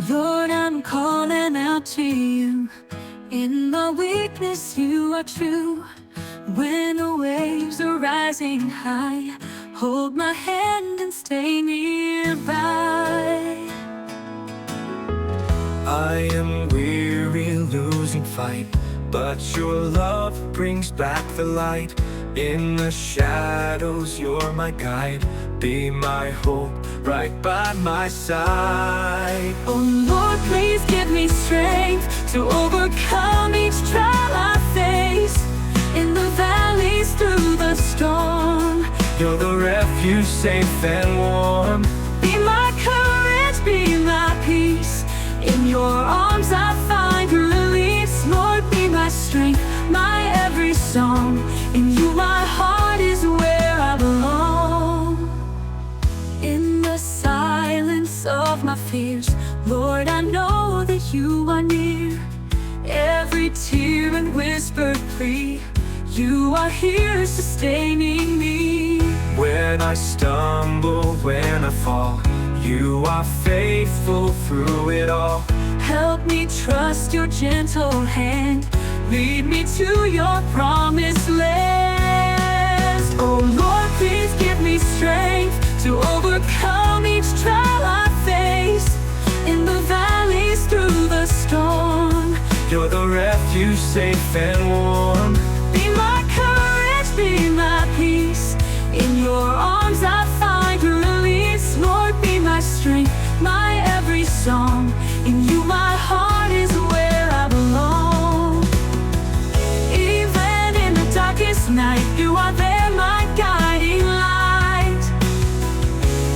Lord, I'm calling out to you. In my weakness, you are true. When the waves are rising high, hold my hand and stay nearby. I am weary, losing fight, but your love brings back the light. In the shadows, you're my guide. Be my hope, right by my side. Oh Lord, please give me strength to overcome each trial I face. In the valleys, through the storm, You're the refuge, safe and warm. be my courage, be my peace. In your arms I find release. Lord, be my strength, my every song. In you my heart is where I belong. In the silence of my fears, Lord, I know that you are near. Every tear and whispered plea, you are here sustaining me. When I stumble, when I fall, you are faithful through it all. Help me trust your gentle hand. Lead me to your promised land. Oh Lord, please give me strength to overcome each trial I face. In the valleys, through the storm, You're the refuge, safe and warm. be my courage, be my peace. In your arms I find release. Lord, be my strength, my every song. In you my heart is where I belong. Even in the darkest night, you are there, my guiding light.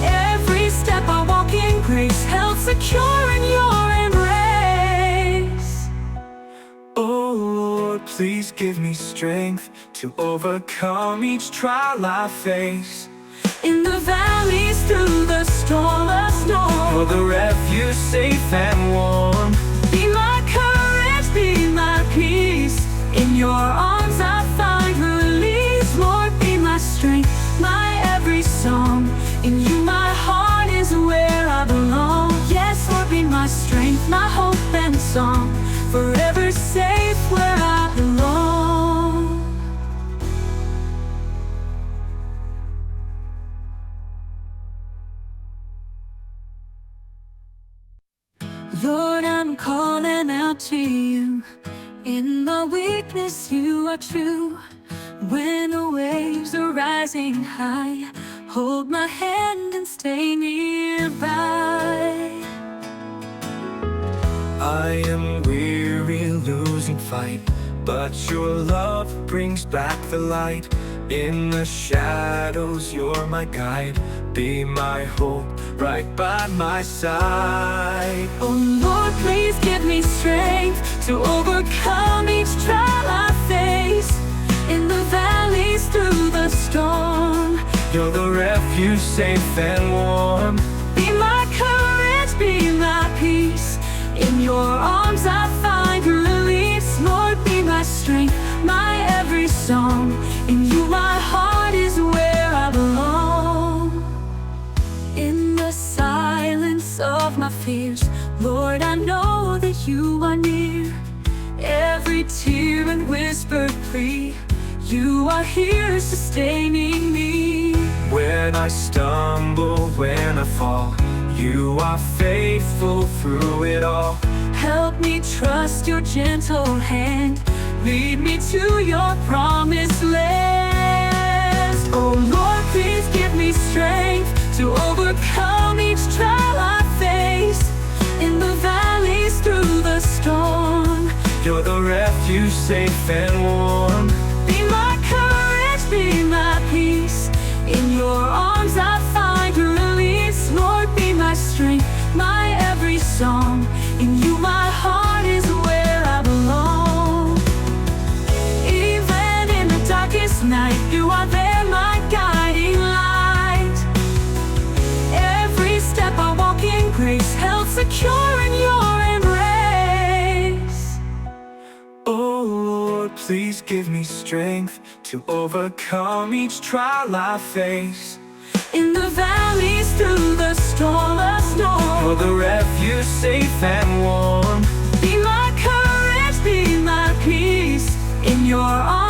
Every step I walk in grace, held secure in your embrace. Oh Lord, please give me strength to overcome each trial I face. In the valleys, through the storm, You're the refuge, safe and warm. be my courage, be my peace. In your arms I find release. Lord, be my strength, my every song. In you my heart is where I belong. Yes, Lord, be my strength, my hope and song. Forever safe where I belong. Lord, I'm calling out to you. In my weakness, you are true. When the waves are rising high, hold my hand and stay nearby. I am weary, losing fight, but your love brings back the light. In the shadows, you're my guide. Be my hope, right by my side. Oh Lord, please give me strength to overcome each trial I face. In the valleys, through the storm, You're the refuge, safe and warm. be my courage, be my peace. In your arms I find release. Lord, be my strength, my every song. In you my heart is where I belong. In the silence of my fears, Lord, I know that you are near. Every tear and whispered plea, you are here sustaining me. When I stumble, when I fall, you are faithful through it all. Help me trust your gentle hand. Lead me to your promised land. Oh Lord, please give me strength to overcome each trial I face. In the valleys, through the storm, You're the refuge, safe and warm. be my courage, be my peace. In your arms I find release. Lord, be my strength, my every song. In you my heart is where I belong. Even in the darkest night, you are there, my guiding light. Every step I walk in grace, held secure in your embrace. Oh Lord, please give me strength to overcome each trial I face. In the valleys through the storm, For the refuge safe and warm. Be my courage, be my peace. In your arms